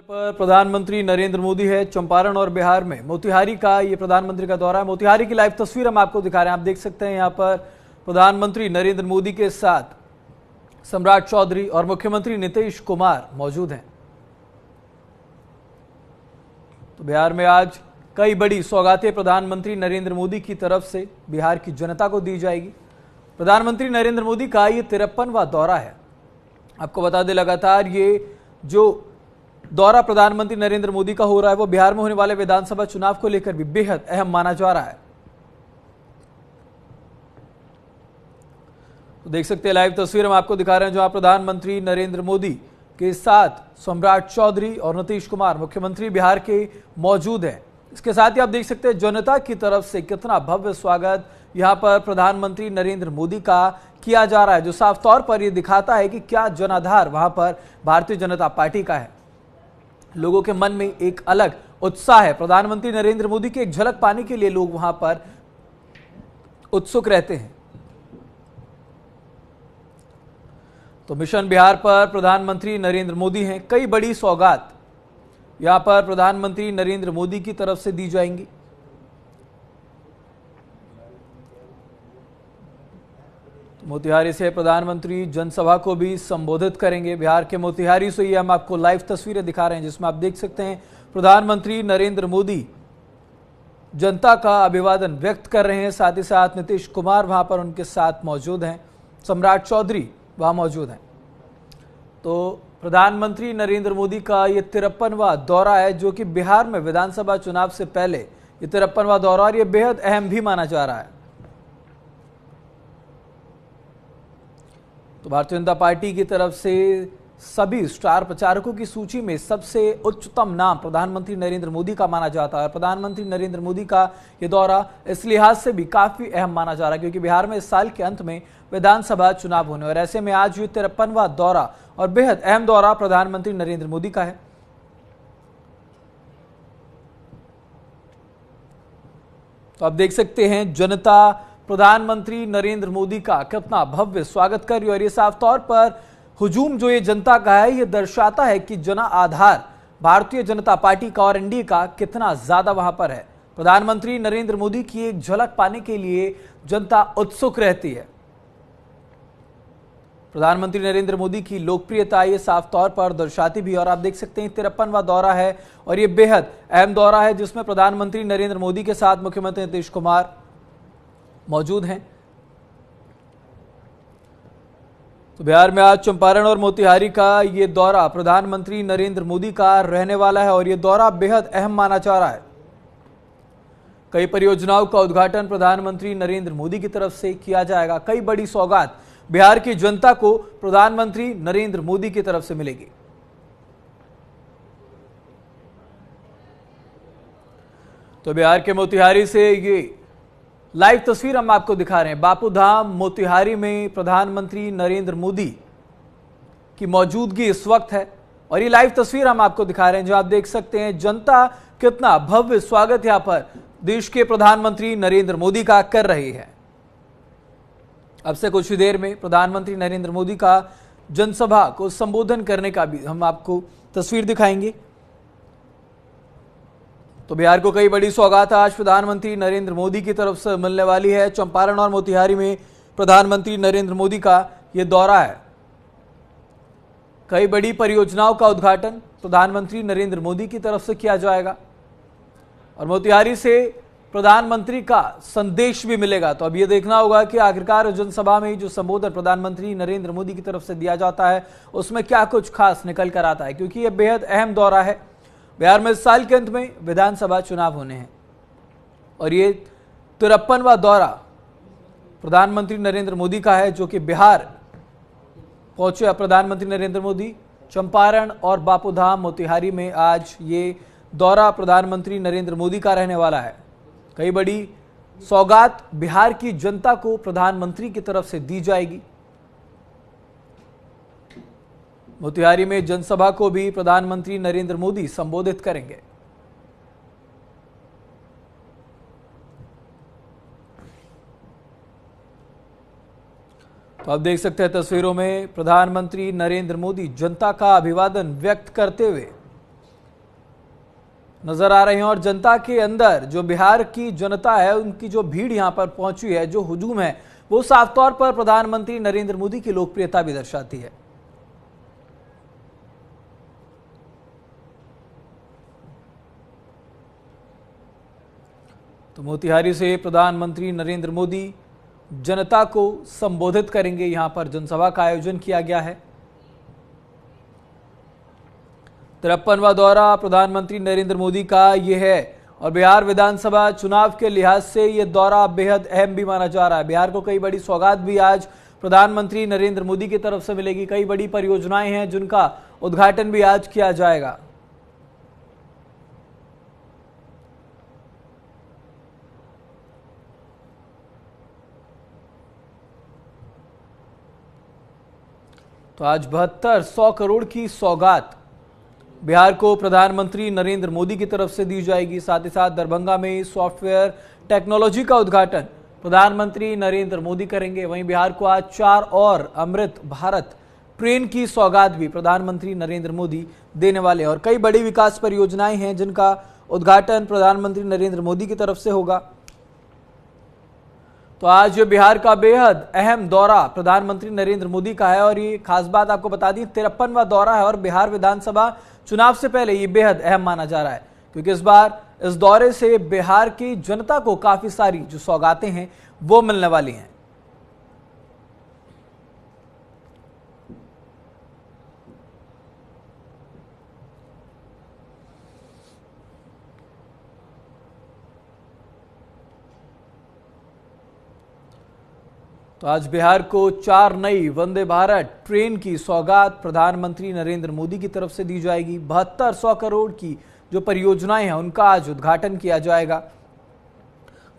पर प्रधानमंत्री नरेंद्र मोदी है चंपारण और बिहार में मोतिहारी का ये प्रधानमंत्री का दौरा है। मोतिहारी की लाइव तस्वीर हम आपको दिखा रहे हैं। आप देख सकते हैं यहाँ पर प्रधानमंत्री नरेंद्र मोदी के साथ सम्राट चौधरी और मुख्यमंत्री नीतीश कुमार मौजूद हैं। तो बिहार में आज कई बड़ी सौगातें प्रधानमंत्री नरेंद्र मोदी की तरफ से बिहार की जनता को दी जाएगी। प्रधानमंत्री नरेंद्र मोदी का ये 53वां दौरा है। आपको बता दें, लगातार ये जो दौरा प्रधानमंत्री नरेंद्र मोदी का हो रहा है वो बिहार में होने वाले विधानसभा चुनाव को लेकर भी बेहद अहम माना जा रहा है। तो देख सकते हैं लाइव तस्वीर हम आपको दिखा रहे हैं जहां प्रधानमंत्री नरेंद्र मोदी के साथ सम्राट चौधरी और नीतीश कुमार मुख्यमंत्री बिहार के मौजूद हैं। इसके साथ ही आप देख सकते हैं जनता की तरफ से कितना भव्य स्वागत यहां पर प्रधानमंत्री नरेंद्र मोदी का किया जा रहा है, जो साफ तौर पर यह दिखाता है कि क्या जनाधार वहां पर भारतीय जनता पार्टी का है। लोगों के मन में एक अलग उत्साह है। प्रधानमंत्री नरेंद्र मोदी की एक झलक पाने के लिए लोग वहां पर उत्सुक रहते हैं। तो मिशन बिहार पर प्रधानमंत्री नरेंद्र मोदी हैं। कई बड़ी सौगात यहां पर प्रधानमंत्री नरेंद्र मोदी की तरफ से दी जाएंगी। मोतिहारी से प्रधानमंत्री जनसभा को भी संबोधित करेंगे। बिहार के मोतिहारी से ये हम आपको लाइव तस्वीरें दिखा रहे हैं जिसमें आप देख सकते हैं प्रधानमंत्री नरेंद्र मोदी जनता का अभिवादन व्यक्त कर रहे हैं। साथ ही साथ नीतीश कुमार वहां पर उनके साथ मौजूद हैं, सम्राट चौधरी वहां मौजूद हैं। तो प्रधानमंत्री नरेंद्र मोदी का ये 53वां दौरा है, जो कि बिहार में विधानसभा चुनाव से पहले ये 53वां दौरा और ये बेहद अहम भी माना जा रहा है। तो भारतीय जनता पार्टी की तरफ से सभी स्टार प्रचारकों की सूची में सबसे उच्चतम नाम प्रधानमंत्री नरेंद्र मोदी का माना जाता है। प्रधानमंत्री नरेंद्र मोदी का यह दौरा इस लिहाज से भी काफी अहम माना जा रहा है क्योंकि बिहार में इस साल के अंत में विधानसभा चुनाव होने और ऐसे में आज ये 53वां दौरा और बेहद अहम दौरा प्रधानमंत्री नरेंद्र मोदी का है। तो आप देख सकते हैं जनता प्रधानमंत्री नरेंद्र मोदी का कितना भव्य स्वागत कर रही है और ये साफ तौर पर हुजूम जो ये जनता का है ये दर्शाता है कि जन आधार भारतीय जनता पार्टी का और एनडीए का कितना ज्यादा वहां पर है। प्रधानमंत्री नरेंद्र मोदी की एक झलक पाने के लिए जनता उत्सुक रहती है। प्रधानमंत्री नरेंद्र मोदी की लोकप्रियता ये साफ तौर पर दर्शाती भी और आप देख सकते हैं 53वां दौरा है और ये बेहद अहम दौरा है जिसमें प्रधानमंत्री नरेंद्र मोदी के साथ मुख्यमंत्री नीतीश कुमार मौजूद हैं। तो बिहार में आज चंपारण और मोतिहारी का ये दौरा प्रधानमंत्री नरेंद्र मोदी का रहने वाला है और ये दौरा बेहद अहम माना जा रहा है। कई परियोजनाओं का उद्घाटन प्रधानमंत्री नरेंद्र मोदी की तरफ से किया जाएगा। कई बड़ी सौगात बिहार की जनता को प्रधानमंत्री नरेंद्र मोदी की तरफ से मिलेगी। तो बिहार के मोतिहारी से ये लाइव तस्वीर हम आपको दिखा रहे हैं। बापू धाम मोतिहारी में प्रधानमंत्री नरेंद्र मोदी की मौजूदगी इस वक्त है और ये लाइव तस्वीर हम आपको दिखा रहे हैं जो आप देख सकते हैं जनता कितना भव्य स्वागत यहां पर देश के प्रधानमंत्री नरेंद्र मोदी का कर रही है। अब से कुछ ही देर में प्रधानमंत्री नरेंद्र मोदी का जनसभा को संबोधन करने का भी हम आपको तस्वीर दिखाएंगे। तो बिहार को कई बड़ी सौगात आज प्रधानमंत्री नरेंद्र मोदी की तरफ से मिलने वाली है। चंपारण और मोतिहारी में प्रधानमंत्री नरेंद्र मोदी का यह दौरा है। कई बड़ी परियोजनाओं का उद्घाटन प्रधानमंत्री नरेंद्र मोदी की तरफ से किया जाएगा और मोतिहारी से प्रधानमंत्री का संदेश भी मिलेगा। तो अब यह देखना होगा कि आखिरकार जनसभा में जो संबोधन प्रधानमंत्री नरेंद्र मोदी की तरफ से दिया जाता है उसमें क्या कुछ खास निकल कर आता है, क्योंकि यह बेहद अहम दौरा है। बिहार में इस साल के अंत में विधानसभा चुनाव होने हैं और ये 53वां दौरा प्रधानमंत्री नरेंद्र मोदी का है, जो कि बिहार पहुंचे प्रधानमंत्री नरेंद्र मोदी चंपारण और बापू धाम मोतिहारी में आज ये दौरा प्रधानमंत्री नरेंद्र मोदी का रहने वाला है। कई बड़ी सौगात बिहार की जनता को प्रधानमंत्री की तरफ से दी जाएगी। मोतिहारी में जनसभा को भी प्रधानमंत्री नरेंद्र मोदी संबोधित करेंगे। तो आप देख सकते हैं तस्वीरों में प्रधानमंत्री नरेंद्र मोदी जनता का अभिवादन व्यक्त करते हुए नजर आ रहे हैं और जनता के अंदर जो बिहार की जनता है उनकी जो भीड़ यहां पर पहुंची है, जो हुजूम है, वो साफ तौर पर प्रधानमंत्री नरेंद्र मोदी की लोकप्रियता भी दर्शाती है। तो मोतिहारी से प्रधानमंत्री नरेंद्र मोदी जनता को संबोधित करेंगे। यहां पर जनसभा का आयोजन किया गया है। 53वां दौरा प्रधानमंत्री नरेंद्र मोदी का ये है और बिहार विधानसभा चुनाव के लिहाज से ये दौरा बेहद अहम भी माना जा रहा है। बिहार को कई बड़ी सौगात भी आज प्रधानमंत्री नरेंद्र मोदी की तरफ से मिलेगी। कई बड़ी परियोजनाएं हैं जिनका उद्घाटन भी आज किया जाएगा। तो आज 7200 करोड़ की सौगात बिहार को प्रधानमंत्री नरेंद्र मोदी की तरफ से दी जाएगी। साथ ही साथ दरभंगा में सॉफ्टवेयर टेक्नोलॉजी का उद्घाटन प्रधानमंत्री नरेंद्र मोदी करेंगे। वहीं बिहार को आज 4 और अमृत भारत ट्रेन की सौगात भी प्रधानमंत्री नरेंद्र मोदी देने वाले हैं और कई बड़ी विकास परियोजनाएं हैं जिनका उद्घाटन प्रधानमंत्री नरेंद्र मोदी की तरफ से होगा। तो आज बिहार का बेहद अहम दौरा प्रधानमंत्री नरेंद्र मोदी का है और ये खास बात आपको बता दी 53वां दौरा है और बिहार विधानसभा चुनाव से पहले ये बेहद अहम माना जा रहा है क्योंकि इस बार इस दौरे से बिहार की जनता को काफी सारी जो सौगातें हैं वो मिलने वाली हैं। तो आज बिहार को 4 नई वंदे भारत ट्रेन की सौगात प्रधानमंत्री नरेंद्र मोदी की तरफ से दी जाएगी। 7200 करोड़ की जो परियोजनाएं हैं उनका आज उद्घाटन किया जाएगा।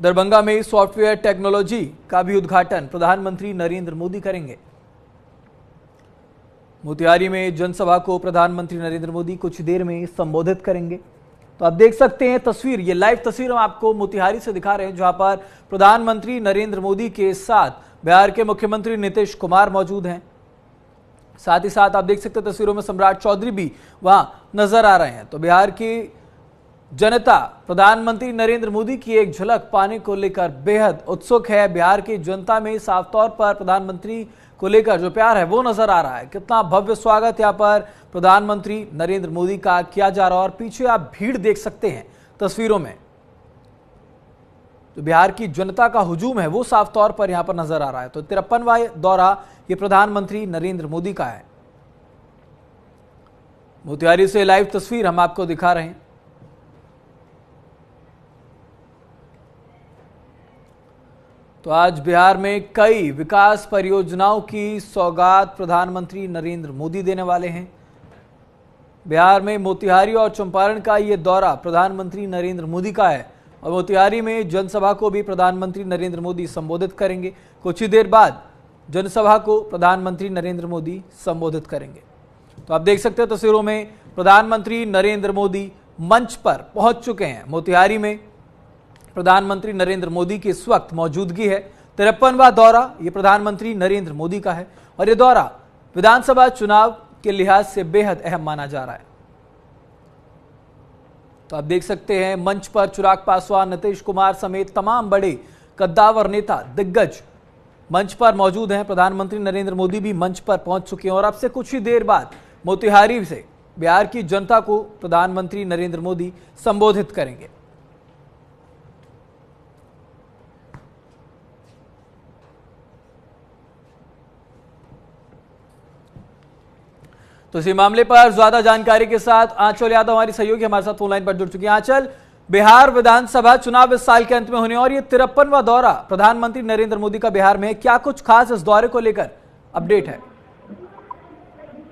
दरभंगा में सॉफ्टवेयर टेक्नोलॉजी का भी उद्घाटन प्रधानमंत्री नरेंद्र मोदी करेंगे। मोतिहारी में जनसभा को प्रधानमंत्री नरेंद्र मोदी कुछ देर में संबोधित करेंगे। तो आप देख सकते हैं तस्वीर, ये लाइव तस्वीर हम आपको मोतिहारी से दिखा रहे हैं जहां पर प्रधानमंत्री नरेंद्र मोदी के साथ बिहार के मुख्यमंत्री नीतीश कुमार मौजूद हैं। साथ ही साथ आप देख सकते हैं तस्वीरों में सम्राट चौधरी भी वहां नजर आ रहे हैं। तो बिहार की जनता प्रधानमंत्री नरेंद्र मोदी की एक झलक पाने को लेकर बेहद उत्सुक है। बिहार की जनता में साफ तौर पर प्रधानमंत्री को लेकर जो प्यार है वो नजर आ रहा है। कितना भव्य स्वागत यहाँ पर प्रधानमंत्री नरेंद्र मोदी का किया जा रहा है और पीछे आप भीड़ देख सकते हैं तस्वीरों में। तो बिहार की जनता का हुजूम है वो साफ तौर पर यहां पर नजर आ रहा है। तो 53वां दौरा ये प्रधानमंत्री नरेंद्र मोदी का है। मोतिहारी से लाइव तस्वीर हम आपको दिखा रहे हैं। तो आज बिहार में कई विकास परियोजनाओं की सौगात प्रधानमंत्री नरेंद्र मोदी देने वाले हैं। बिहार में मोतिहारी और चंपारण का ये दौरा प्रधानमंत्री नरेंद्र मोदी का है और मोतिहारी में जनसभा को भी प्रधानमंत्री नरेंद्र मोदी संबोधित करेंगे। कुछ ही देर बाद जनसभा को प्रधानमंत्री नरेंद्र मोदी संबोधित करेंगे। तो आप देख सकते हैं तस्वीरों में प्रधानमंत्री नरेंद्र मोदी मंच पर पहुंच चुके हैं। मोतिहारी में प्रधानमंत्री नरेंद्र मोदी की इस वक्त मौजूदगी है। 53वां दौरा ये प्रधानमंत्री नरेंद्र मोदी का है और ये दौरा विधानसभा चुनाव के लिहाज से बेहद अहम माना जा रहा है। तो आप देख सकते हैं मंच पर चिराग पासवान, नीतीश कुमार समेत तमाम बड़े कद्दावर नेता दिग्गज मंच पर मौजूद हैं। प्रधानमंत्री नरेंद्र मोदी भी मंच पर पहुंच चुके हैं और अब से कुछ ही देर बाद मोतिहारी से बिहार की जनता को प्रधानमंत्री नरेंद्र मोदी संबोधित करेंगे। तो इसी मामले पर ज्यादा जानकारी के साथ आंचल यादव हमारी सहयोगी हमारे साथ फोन लाइन पर जुड़ चुकी है। आंचल, बिहार विधानसभा चुनाव इस साल के अंत में होने और ये 53वां दौरा प्रधानमंत्री नरेंद्र मोदी का बिहार में, क्या कुछ खास इस दौरे को लेकर अपडेट है?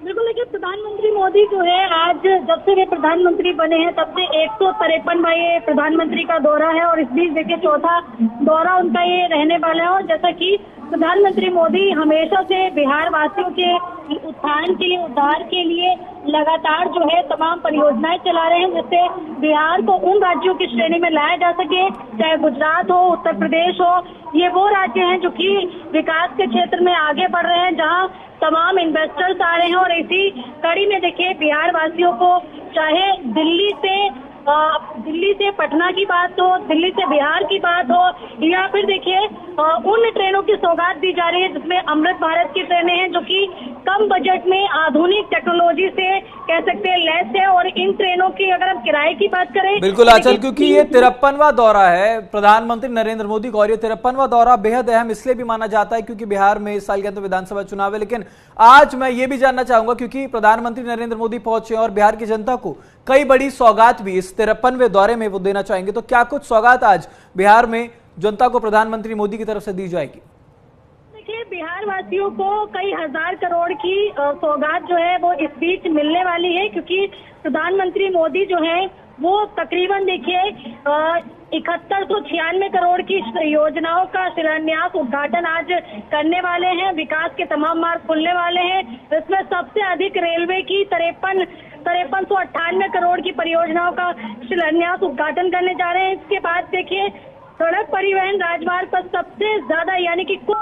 बिल्कुल, देखिए प्रधानमंत्री मोदी जो है आज जब से वे प्रधानमंत्री बने हैं तब से 153वां ये प्रधानमंत्री का दौरा है और इस बीच देखिए चौथा दौरा उनका ये रहने वाला है। और जैसा कि प्रधानमंत्री मोदी हमेशा से बिहार वासियों के उत्थान के लिए, उद्धार के लिए लगातार जो है तमाम परियोजनाएं चला रहे हैं जिससे बिहार को उन राज्यों की श्रेणी में लाया जा सके, चाहे गुजरात हो, उत्तर प्रदेश हो। ये वो राज्य हैं जो कि विकास के क्षेत्र में आगे बढ़ रहे हैं, जहां तमाम इन्वेस्टर्स आ रहे हैं। और इसी कड़ी में देखिए बिहार वासियों को चाहे दिल्ली से दिल्ली से पटना की बात हो, दिल्ली से बिहार की बात हो, या फिर देखिए उन ट्रेनों की सौगात दी जा रही है जिसमें अमृत भारत की ट्रेनें हैं जो कि कम बजट में आधुनिक टेक्नोलॉजी से कह सकते हैं लैस है। और इन ट्रेनों की अगर हम किराए की बात करें, बिल्कुल आंचल, क्योंकि ये 53वां दौरा है प्रधानमंत्री नरेंद्र मोदी का, और ये 53वां दौरा बेहद अहम इसलिए भी माना जाता है क्योंकि बिहार में इस साल के अंदर विधानसभा चुनाव है। लेकिन आज मैं ये भी जानना चाहूंगा, क्योंकि प्रधानमंत्री नरेंद्र मोदी पहुंचे और बिहार की जनता को कई बड़ी सौगात भी इस 53वें दौरे में वो देना चाहेंगे, तो क्या कुछ सौगात आज बिहार में जनता को प्रधानमंत्री मोदी की तरफ से दी जाएगी? देखिए, बिहार वासियों को कई हजार करोड़ की सौगात जो है वो इस बीच मिलने वाली है, क्योंकि प्रधानमंत्री मोदी जो है वो तकरीबन देखिए 7196 करोड़ की योजनाओं का शिलान्यास उद्घाटन आज करने वाले हैं। विकास के तमाम मार्ग खुलने वाले हैं। इसमें सबसे अधिक रेलवे की 5398 करोड़ की परियोजनाओं का शिलान्यास उद्घाटन करने जा रहे हैं। इसके बाद देखिए सड़क परिवहन राजमार्ग पर सबसे ज्यादा यानी कि कुल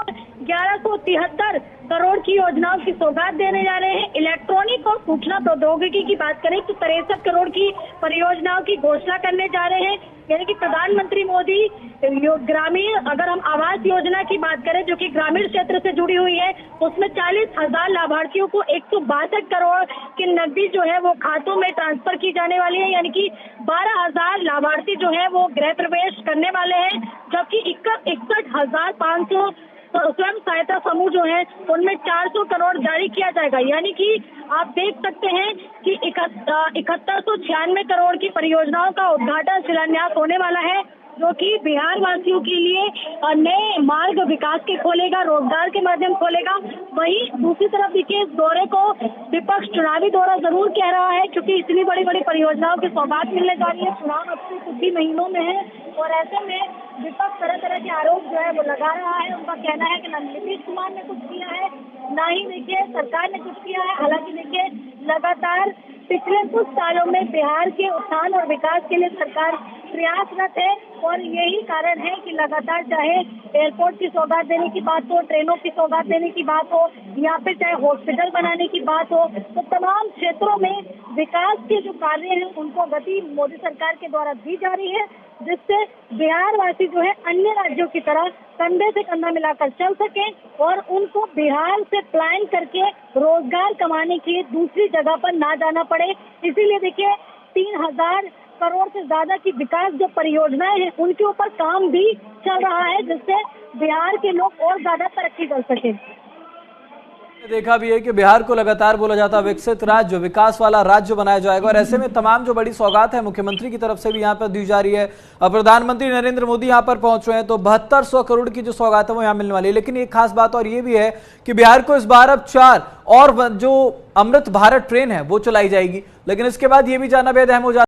1173 करोड़ की योजनाओं की सौगात देने जा रहे हैं। इलेक्ट्रॉनिक और सूचना प्रौद्योगिकी की बात करें तो 63 करोड़ की परियोजनाओं की घोषणा करने जा रहे हैं। यानी कि प्रधानमंत्री मोदी ग्रामीण, अगर हम आवास योजना की बात करें जो कि ग्रामीण क्षेत्र से जुड़ी हुई है, उसमें 40,000 लाभार्थियों को 162 करोड़ की नकदी जो है वो खातों में ट्रांसफर की जाने वाली है। यानी कि 12,000 लाभार्थी जो है वो गृह प्रवेश करने वाले हैं, जबकि 61,500 स्वयं सहायता समूह जो है उनमें 400 करोड़ जारी किया जाएगा। यानी कि आप देख सकते हैं कि 7196 करोड़ की परियोजनाओं का उद्घाटन शिलान्यास होने वाला है, जो कि बिहार वासियों के लिए नए मार्ग विकास के खोलेगा, रोजगार के माध्यम खोलेगा। वहीं दूसरी तरफ देखिए इस दौरे को विपक्ष चुनावी दौरा जरूर कह रहा है, क्योंकि इतनी बड़ी बड़ी परियोजनाओं की सौगात मिलने जा रही है। चुनाव अब से कुछ ही महीनों में है और ऐसे में विपक्ष तरह तरह के आरोप जो है वो लगा रहा है। उनका कहना है कि न नीतीश कुमार ने कुछ किया है, ना ही देखिए सरकार ने कुछ किया है। हालांकि देखिए लगातार पिछले कुछ सालों में बिहार के उत्थान और विकास के लिए सरकार प्रयासरत है, और यही कारण है कि लगातार चाहे एयरपोर्ट की सौगात देने की बात हो, ट्रेनों की सौगात देने की बात हो, या फिर चाहे हॉस्पिटल बनाने की बात हो, तो तमाम क्षेत्रों में विकास के जो कार्य हैं उनको गति मोदी सरकार के द्वारा दी जा रही है, जिससे बिहार वासी जो है अन्य राज्यों की तरह कंधे से कंधा मिलाकर चल सके और उनको बिहार से प्लान करके रोजगार कमाने के लिए दूसरी जगह पर ना जाना पड़े। इसीलिए देखिए 3000 करोड़ से ज्यादा की विकास जो परियोजनाएं हैं उनके ऊपर काम भी चल रहा है, जिससे बिहार के लोग और ज्यादा तरक्की कर सके। देखा भी है कि बिहार को लगातार बोला जाता है विकसित राज्य, विकास वाला राज्य बनाया जाएगा, और ऐसे में तमाम जो बड़ी सौगात है मुख्यमंत्री की तरफ से भी यहाँ पर दी जा रही है। अब प्रधानमंत्री नरेंद्र मोदी यहाँ पर पहुंच रहे हैं तो 7200 करोड़ की जो सौगात है वो यहाँ मिलने वाली है। लेकिन एक खास बात और ये भी है कि बिहार को इस बार अब 4 और जो अमृत भारत ट्रेन है वो चलाई जाएगी। लेकिन इसके बाद ये भी जानना बेहद अहम हो जाता है